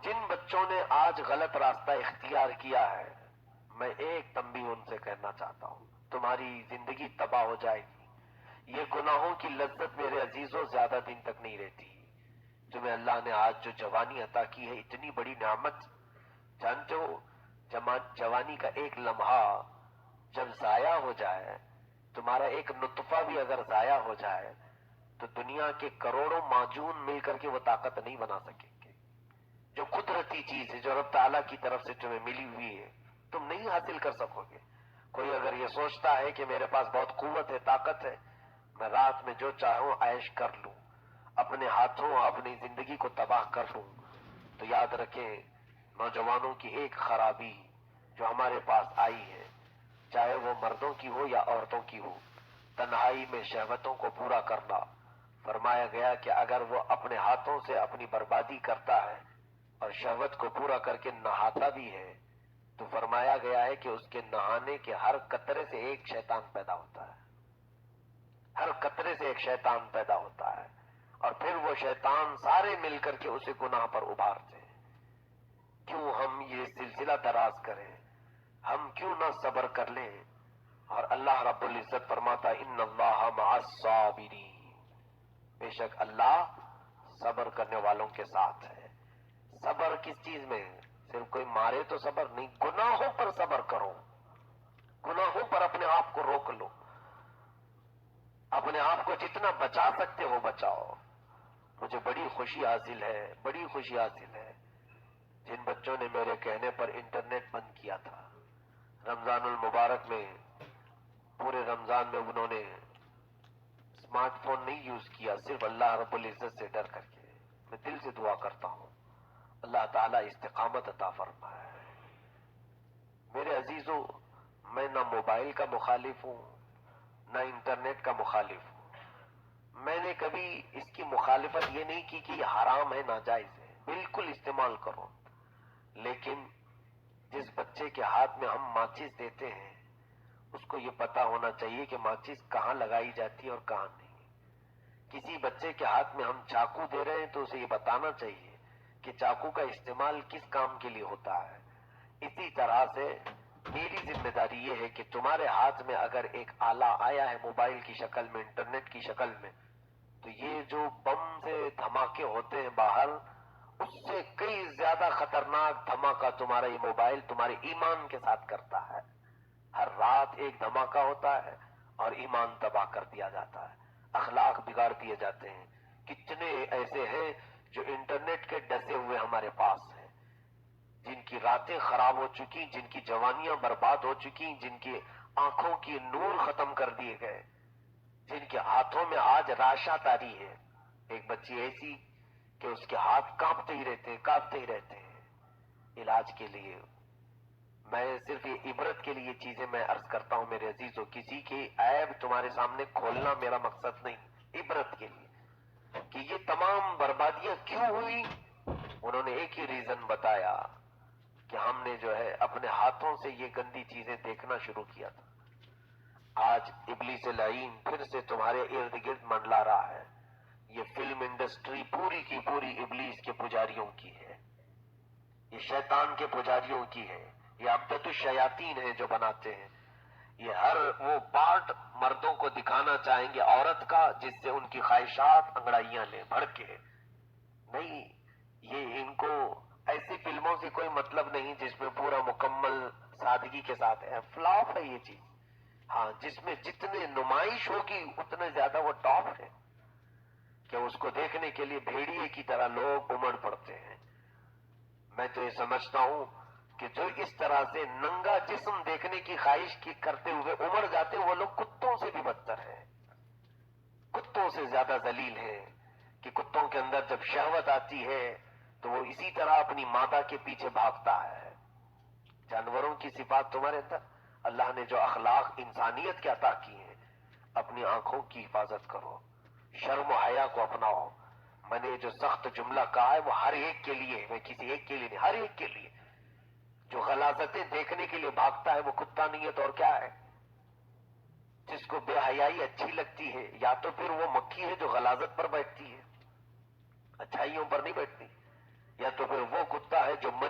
جن بچوں نے آج غلط راستہ اختیار کیا ہے، میں ایک تنبیہ ان سے کہنا چاہتا ہوں، تمہاری زندگی تباہ ہو جائے گی۔ یہ گناہوں کی لذت میرے عزیزوں زیادہ دن تک نہیں رہتی۔ تمہیں اللہ نے آج جو جوانی عطا کی ہے، اتنی بڑی نعمت، جانتے ہو جوانی کا ایک لمحہ جب ضائع ہو جائے، تمہارا ایک نطفہ بھی اگر ضائع ہو جائے تو دنیا کے کروڑوں معجون مل کر کے وہ طاقت نہیں بنا سکیں گے۔ جو قدرتی چیز ہے، جو رب تعالیٰ کی طرف سے تمہیں ملی ہوئی ہے، تم نہیں حاصل کر سکو گے۔ کوئی اگر یہ سوچتا ہے کہ میرے پاس بہت قوت ہے، طاقت ہے، میں رات میں جو چاہوں عیش کر لوں، اپنے ہاتھوں اپنی زندگی کو تباہ کر لوں، تو یاد رکھیں نوجوانوں کی ایک خرابی جو ہمارے پاس آئی ہے، چاہے وہ مردوں کی ہو یا عورتوں کی ہو، تنہائی میں شہوتوں کو پورا کرنا۔ فرمایا گیا کہ اگر وہ اپنے ہاتھوں سے اپنی بربادی کرتا ہے اور شہوت کو پورا کر کے نہاتا بھی ہے، تو فرمایا گیا ہے کہ اس کے نہانے کے ہر قطرے سے ایک شیطان پیدا ہوتا ہے، ہر قطرے سے ایک شیطان پیدا ہوتا ہے، اور پھر وہ شیطان سارے مل کر کے اسے گناہ پر ابھارتے ہیں۔ کیوں ہم یہ سلسلہ دراز کریں؟ ہم کیوں نہ صبر کر لیں؟ اور اللہ رب العزت فرماتا ہے ان اللہ مع الصابرین، بے شک اللہ صبر کرنے والوں کے ساتھ ہے۔ صبر کس چیز میں؟ صرف کوئی مارے تو صبر نہیں، گناہوں پر صبر کرو، گناہوں پر اپنے آپ کو روک لو، اپنے آپ کو جتنا بچا سکتے ہو بچاؤ۔ مجھے بڑی خوشی حاصل ہے، بڑی خوشی حاصل ہے جن بچوں نے میرے کہنے پر انٹرنیٹ بند کیا تھا رمضان المبارک میں، پورے رمضان میں انہوں نے اسمارٹ فون نہیں یوز کیا، صرف اللہ رب العزت سے ڈر کر کے۔ میں دل سے دعا کرتا ہوں اللہ تعالیٰ استقامت عطا فرمائے۔ میرے عزیزوں، میں نہ موبائل کا مخالف ہوں نہ انٹرنیٹ کا مخالف ہوں۔ میں نے کبھی اس کی مخالفت یہ نہیں کی کہ یہ حرام ہے، ناجائز ہے، بالکل استعمال کرو، لیکن جس بچے کے ہاتھ میں ہم ماچس دیتے ہیں اس کو یہ پتا ہونا چاہیے کہ ماچس کہاں لگائی جاتی ہے اور کہاں نہیں۔ کسی بچے کے ہاتھ میں ہم چاقو دے رہے ہیں تو اسے یہ بتانا چاہیے کہ چاقو کا استعمال کس کام کے لیے ہوتا ہے۔ اسی طرح سے میری ذمہ داری یہ ہے کہ تمہارے ہاتھ میں اگر ایک آلہ آیا ہے موبائل کی شکل میں، انٹرنیٹ کی شکل میں، تو یہ جو بم سے دھماکے ہوتے ہیں باہر، اس سے کئی زیادہ خطرناک دھماکہ تمہارا یہ موبائل تمہارے ایمان کے ساتھ کرتا ہے۔ ہر رات ایک دھماکہ ہوتا ہے اور ایمان تباہ کر دیا جاتا ہے، اخلاق بگاڑ دیے جاتے ہیں۔ کتنے ایسے ہیں جو انٹرنیٹ کے ڈسے ہوئے ہمارے پاس ہیں، جن کی راتیں خراب ہو چکی، جن کی جوانیاں برباد ہو چکی، جن کی آنکھوں کی نور ختم کر دیے گئے، جن کے ہاتھوں میں آج راشا تاری ہے۔ ایک بچی ایسی کہ اس کے ہاتھ کانپتے ہی رہتے ہیں۔ علاج کے لیے میں صرف یہ عبرت کے لیے چیزیں میں عرض کرتا ہوں میرے عزیزوں، کسی کی عیب تمہارے سامنے کھولنا میرا مقصد نہیں، عبرت کے لیے کہ یہ تمام بربادیاں کیوں ہوئی۔ انہوں نے ایک ہی ریزن بتایا کہ ہم نے جو ہے اپنے ہاتھوں سے یہ گندی چیزیں دیکھنا شروع کیا تھا۔ آج ابلیس لعین پھر سے تمہارے ارد گرد منڈلا رہا ہے۔ یہ فلم انڈسٹری پوری کی پوری ابلیس کے پجاریوں کی ہے، یہ شیطان کے پجاریوں کی ہے، یہ عبدت الشیاطین ہیں جو بناتے ہیں۔ یہ ہر وہ پارٹ مردوں کو دکھانا چاہیں گے عورت کا جس سے ان کی خواہشات انگڑائیاں لیں بھڑکے۔ نہیں، یہ ان کو ایسی فلموں سے کوئی مطلب نہیں جس میں پورا مکمل سادگی کے ساتھ ہے، فلاپ ہے یہ چیز۔ ہاں، جس میں جتنے نمائش ہوگی اتنے زیادہ وہ ٹاپ ہے کہ اس کو دیکھنے کے لیے بھیڑیے کی طرح لوگ امڑ پڑتے ہیں۔ میں تو یہ سمجھتا ہوں کہ جو اس طرح سے ننگا جسم دیکھنے کی خواہش کی کرتے ہوئے امڑ جاتے ہیں، وہ لوگ کتوں سے بھی بدتر ہیں، کتوں سے زیادہ ذلیل ہیں، کہ کتوں کے اندر جب شہوت آتی ہے تو وہ اسی طرح اپنی مادہ کے پیچھے بھاگتا ہے۔ جانوروں کی صفات تمہارے اندر، اللہ نے جو اخلاق انسانیت کے عطا کی ہیں، اپنی آنکھوں کی حفاظت کرو، شرم و حیا کو اپناؤ۔ میں نے جو سخت جملہ کہا ہے وہ ہر ایک کے لیے، میں کسی ایک کے لیے نہیں، ہر ایک کے لیے۔ جو غلاظتیں دیکھنے کے لیے بھاگتا ہے وہ کتا نہیں ہے تو اور کیا ہے؟ جس کو بے حیائی اچھی لگتی ہے، یا تو پھر وہ مکھی ہے جو غلاظت پر بیٹھتی ہے، اچھائیوں پر نہیں بیٹھتی، یا تو پھر وہ کتا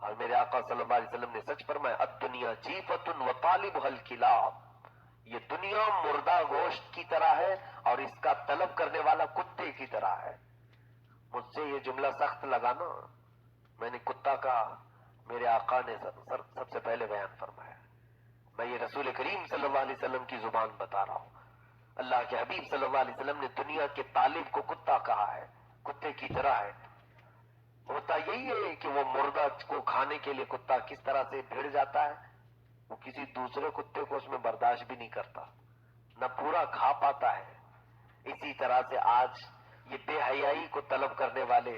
اور میرے آقا صلی اللہ علیہ وسلم نے سچ فرمایا الدنیا جیفتن و طالبها الکلاب، یہ دنیا مردہ گوشت کی طرح ہے اور اس کا طلب کرنے والا کتے کی طرح ہے۔ مجھ سے یہ جملہ سخت لگا نا، میں نے کتا کہا، میرے آقا نے سب سے پہلے بیان فرمایا۔ میں یہ رسول کریم صلی اللہ علیہ وسلم کی زبان بتا رہا ہوں۔ اللہ کے حبیب صلی اللہ علیہ وسلم نے دنیا کے طالب کو کتا کہا ہے، کتے کی طرح ہے۔ ہوتا یہی ہے کہ وہ مردہ کو کھانے کے لیے کتا کس طرح سے بھیڑ جاتا ہے، وہ کسی دوسرے کتے کو اس میں برداشت بھی نہیں کرتا، نہ پورا کھا پاتا ہے۔ اسی طرح سے آج یہ بے حیائی کو طلب کرنے والے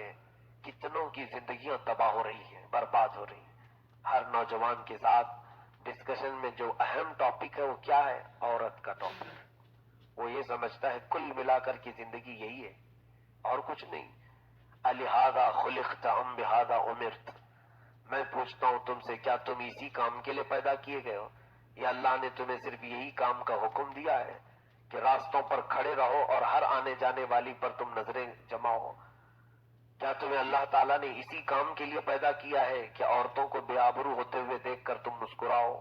کتنوں کی زندگیاں تباہ ہو رہی ہیں، برباد ہو رہی ہیں۔ ہر نوجوان کے ساتھ ڈسکشن میں جو اہم ٹاپک ہے وہ کیا ہے؟ عورت کا ٹاپک۔ وہ یہ سمجھتا ہے کل ملا کر کی زندگی یہی ہے اور کچھ نہیں۔ الہذا خلقت ام بہذا امرت، میں پوچھتا ہوں تم سے، کیا تم اسی کام کے لیے پیدا کیے گئے ہو، یا اللہ نے تمہیں صرف یہی کام کا حکم دیا ہے کہ راستوں پر کھڑے رہو اور ہر آنے جانے والی پر تم نظریں جماؤ؟ کیا تمہیں اللہ تعالیٰ نے اسی کام کے لیے پیدا کیا ہے کہ عورتوں کو بے آبرو ہوتے ہوئے دیکھ کر تم مسکراؤ؟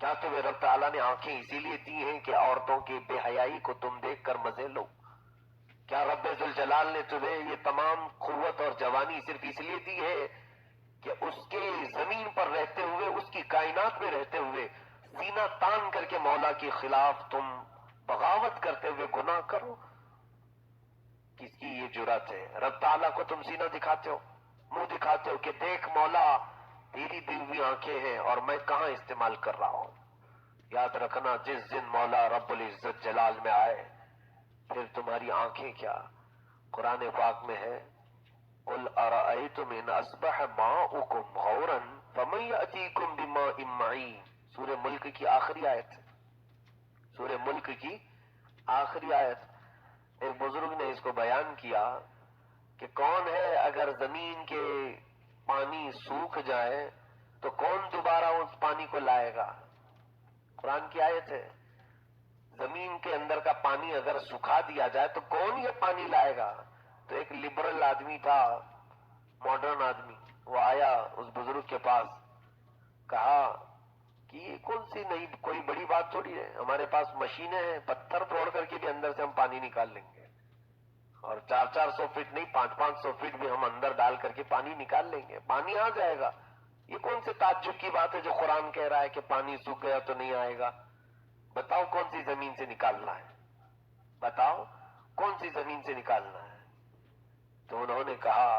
کیا تمہیں رب تعالیٰ نے آنکھیں اسی لیے دی ہیں کہ عورتوں کی بے حیائی کو تم دیکھ کر مزے لو؟ کیا رب ذوالجلال نے تمہیں یہ تمام قوت اور جوانی صرف اس لیے دی ہے کہ اس کے زمین پر رہتے ہوئے، اس کی کائنات میں رہتے ہوئے سینہ تان کر کے مولا کے خلاف تم بغاوت کرتے ہوئے گناہ کرو؟ کس کی یہ جرات ہے؟ رب تعالیٰ کو تم سینہ دکھاتے ہو، منہ دکھاتے ہو کہ دیکھ مولا تیری دی ہوئی آنکھیں ہیں اور میں کہاں استعمال کر رہا ہوں۔ یاد رکھنا جس دن مولا رب العزت جلال میں آئے پھر تمہاری آنکھیں کیا؟ قرآن پاک میں ہے قل ارأیتم ان اصبح ماؤکم غورا فمن یأتیکم بماء معین، سورہ ملک کی آخری آیت، سورہ ملک کی آخری آیت۔ ایک بزرگ نے اس کو بیان کیا کہ کون ہے اگر زمین کے پانی سوکھ جائے تو کون دوبارہ اس پانی کو لائے گا؟ قرآن کی آیت ہے، زمین کے اندر کا پانی اگر سکھا دیا جائے تو کون یہ پانی لائے گا؟ تو ایک لبرل آدمی تھا، ماڈرن آدمی، وہ آیا اس بزرگ کے پاس، کہا کہ یہ کون سی نئی کوئی بڑی بات تھوڑی ہے، ہمارے پاس مشینیں ہیں، پتھر توڑ کر کے بھی اندر سے ہم پانی نکال لیں گے، اور 400 فٹ نہیں 500 فٹ بھی ہم اندر ڈال کر کے پانی نکال لیں گے، پانی آ جائے گا۔ یہ کون سے تعجب کی بات ہے جو قرآن کہہ رہا ہے کہ پانی سوکھ گیا تو نہیں آئے گا؟ بتاؤ کون سی زمین سے نکالنا ہے، بتاؤ کون سی زمین سے نکالنا ہے؟ تو انہوں نے کہا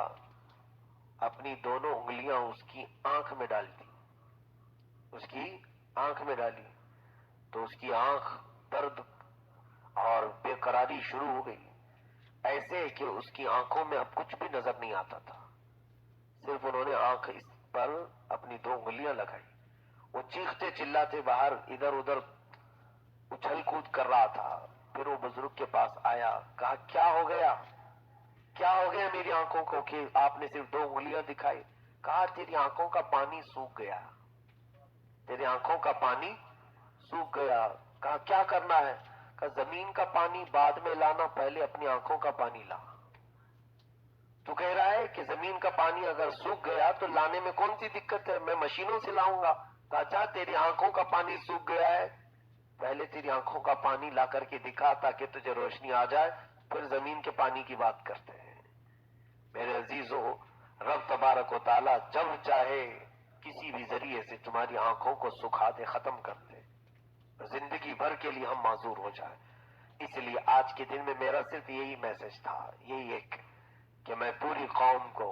اپنی دونوں انگلیاں اس کی آنکھ میں ڈال دی، اس کی آنکھ میں ڈالی تو اس کی آنکھ درد اور بے قراری شروع ہو گئی، ایسے کہ اس کی آنکھوں میں اب کچھ بھی نظر نہیں آتا تھا، صرف انہوں نے آنکھ اس پر اپنی دو انگلیاں لگائی۔ وہ چیختے چلاتے باہر ادھر ادھر اچھل کود کر رہا تھا۔ پھر وہ بزرگ کے پاس آیا، کہا کیا ہو گیا، کیا ہو گیا میری آنکھوں کو کہ آپ نے صرف 2 انگلیاں دکھائی؟ کہا تیری آنکھوں کا پانی سوکھ گیا، تیری آنکھوں کا پانی سوکھ گیا۔ کہا کیا کرنا ہے؟ کہا زمین کا پانی بعد میں لانا، پہلے اپنی آنکھوں کا پانی لا۔ تو کہہ رہا ہے کہ زمین کا پانی اگر سوکھ گیا تو لانے میں کون سی دقت ہے، میں مشینوں سے لاؤں گا۔ کہا اچھا تیری آنکھوں کا پانی سوکھ گیا ہے، پہلے تیری آنکھوں کا پانی لا کر کے دکھا تاکہ تجھے روشنی آ جائے، پھر زمین کے پانی کی بات کرتے ہیں۔ میرے عزیزو، رب تبارک و تعالیٰ جب چاہے کسی بھی ذریعے سے تمہاری آنکھوں کو سکھا دے، ختم کر دے، زندگی بھر کے لیے ہم معذور ہو جائیں۔ اس لیے آج کے دن میں میرا صرف یہی میسج تھا، یہی ایک، کہ میں پوری قوم کو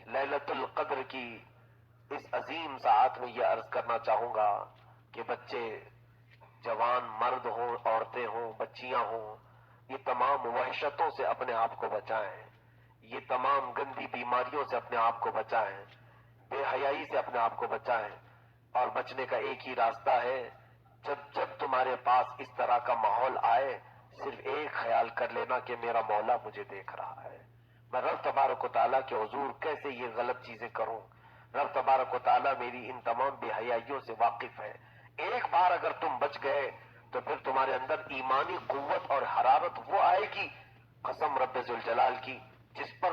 لیلۃ القدر کی اس عظیم ساعت میں یہ عرض کرنا چاہوں گا کہ بچے، جوان، مرد ہوں، عورتیں ہوں، بچیاں ہوں، یہ تمام وحشتوں سے اپنے آپ کو بچائیں، یہ تمام گندی بیماریوں سے اپنے آپ کو بچائیں، بے حیائی سے اپنے آپ کو بچائیں۔ اور بچنے کا ایک ہی راستہ ہے، جب تمہارے پاس اس طرح کا ماحول آئے، صرف ایک خیال کر لینا کہ میرا مولا مجھے دیکھ رہا ہے، میں رب تبارک و تعالیٰ کے حضور کیسے یہ غلط چیزیں کروں، رب تبارک و تعالیٰ میری ان تمام بے حیائیوں سے واقف ہے۔ ایک بار اگر تم بچ گئے تو پھر تمہارے اندر ایمانی قوت اور حرارت وہ آئے گی، قسم رب ذوالجلال کی، جس پر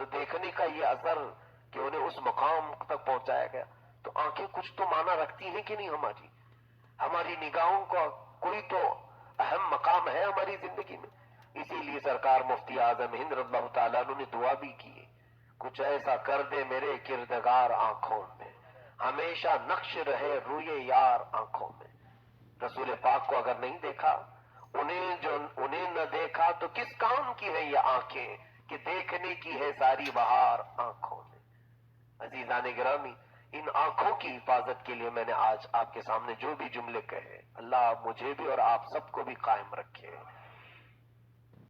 تو دیکھنے کا یہ اثر کہ انہیں اس مقام تک پہنچایا گیا. تو آنکھیں کچھ تو معنی رکھتی ہیں کہ نہیں؟ ہماری نگاہوں کا کوئی تو اہم مقام ہے ہماری زندگی میں. اسی لیے سرکار مفتی اعظم ہند رضی اللہ تعالیٰ عنہ نے دعا بھی کی ہے، کچھ ایسا کر دے میرے کردگار آنکھوں میں، ہمیشہ نقش رہے روئے یار آنکھوں میں. رسول پاک کو اگر نہیں دیکھا، انہیں نہ دیکھا تو کس کام کی ہے یہ آنکھیں کہ دیکھنے کی ہے ساری بہار آنکھوں میں. عزیزان گرامی، ان آنکھوں کی حفاظت کے لیے میں نے آج آپ کے سامنے جو بھی جملے کہے، اللہ مجھے بھی اور آپ سب کو بھی قائم رکھے.